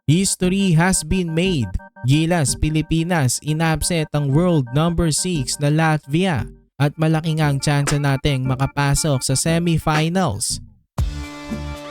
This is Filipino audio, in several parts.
History has been made. Gilas Pilipinas inupset ang world number 6 na Latvia at malaki nga ang tsansa nating makapasok sa semifinals.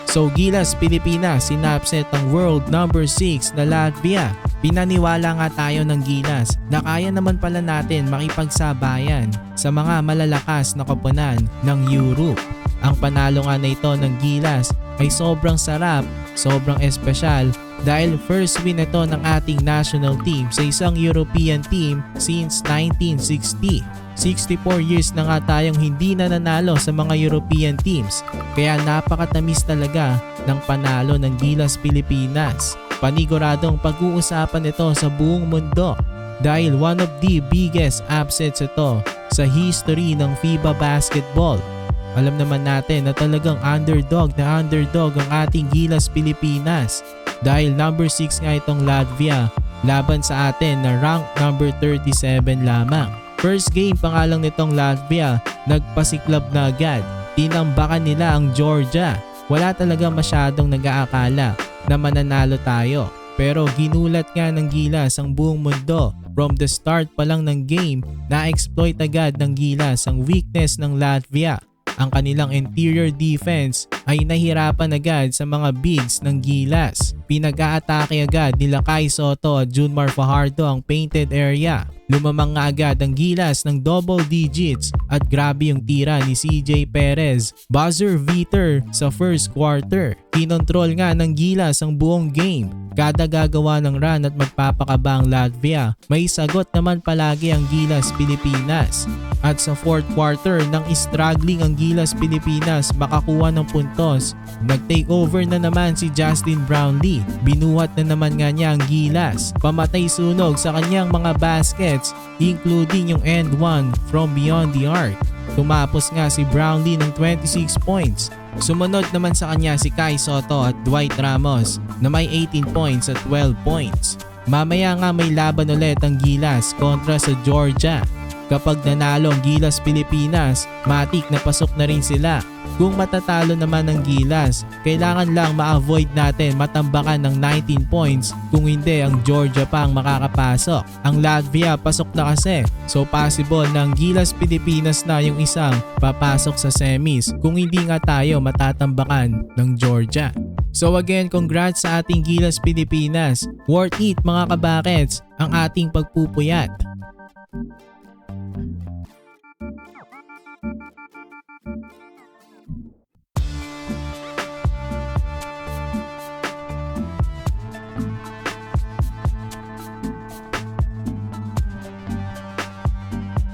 So Gilas Pilipinas inupset ang world number 6 na Latvia. Pinaniwala nga tayo ng Gilas na kaya naman pala natin makipagsabayan sa mga malalakas na koponan ng Europe. Ang panalo nga na ito ng Gilas ay sobrang sarap, sobrang espesyal dahil first win ito ng ating national team sa isang European team since 1960. 64 years na nga tayong hindi na nanalo sa mga European teams kaya napakatamis talaga ng panalo ng Gilas Pilipinas. Paniguradong pag-uusapan ito sa buong mundo dahil one of the biggest upsets ito sa history ng FIBA basketball. Alam naman natin na talagang underdog ang ating Gilas Pilipinas dahil number 6 nga itong Latvia laban sa atin na rank number 37 lamang. First game pa nga lang nitong Latvia, nagpasiklab na agad. Tinambakan nila ang Georgia. Wala talaga masyadong nag-aakala na mananalo tayo. Pero ginulat nga ng Gilas ang buong mundo. From the start pa lang ng game, na-exploit agad ng Gilas ang weakness ng Latvia. Ang kanilang interior defense ay nahirapan agad sa mga bigs ng Gilas. Pinag-aatake agad nila Kai Sotto at Junmar Fajardo ang painted area. Lumamang nga agad ang Gilas ng double digits at grabe yung tira ni CJ Perez. Buzzer beater sa first quarter. Kinontrol nga ng Gilas ang buong game. Kada gagawa ng run at magpapakaba ang Latvia, may sagot naman palagi ang Gilas Pilipinas. At sa fourth quarter nang struggling ang Gilas Pilipinas makakuha ng puntos, nag-take over na naman si Justin Brownlee. Binuhat na naman nga niya ang Gilas. Pamatay sunog sa kanyang mga baskets including yung end one from beyond the arc. Tumapos nga si Brownlee ng 26 points. Sumunod naman sa kanya si Kai Sotto at Dwight Ramos na may 18 points at 12 points. Mamaya nga may laban ulit ang Gilas kontra sa Georgia. Kapag nanalo ang Gilas Pilipinas, matik na pasok na rin sila. Kung matatalo naman ng Gilas, kailangan lang ma-avoid natin matambakan ng 19 points kung hindi ang Georgia pa ang makakapasok. Ang Latvia pasok na kasi, so possible na ang Gilas Pilipinas na yung isang papasok sa semis kung hindi nga tayo matatambakan ng Georgia. So again, congrats sa ating Gilas Pilipinas. Worth it mga kabakets ang ating pagpupuyat.